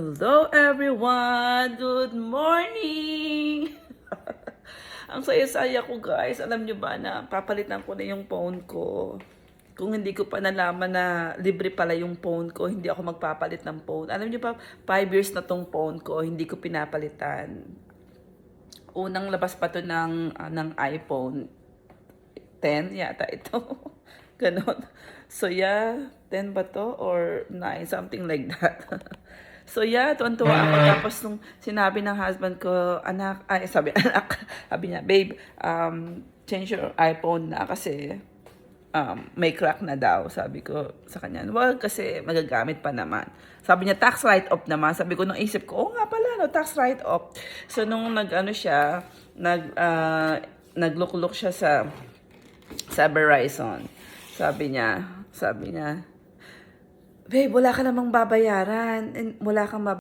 Hello everyone! Good morning! Ang saya-saya ko guys. Alam nyo ba na papalitan ko na yung phone ko. Kung hindi ko pa nalaman na libre pala yung phone ko, hindi ako magpapalit ng phone. Alam nyo ba, 5 years na tong phone ko, hindi ko pinapalitan. Unang labas pa to ng iPhone 10 yata ito. Ganon. So yeah, 10 ba to? Or 9, something like that. So yeah, tuwan-tuwa ako. Tapos nung sinabi ng husband ko, anak, ay sabi niya, babe, change your iPhone na kasi may crack na daw. Sabi ko sa kanya, wag kasi magagamit pa naman. Sabi niya, tax write-off naman. Sabi ko, nung isip ko, nga pala, no, tax write-off. So nung naglook-look siya sa Verizon. Sabi niya, babe, wala ka namang babayaran. Wala kang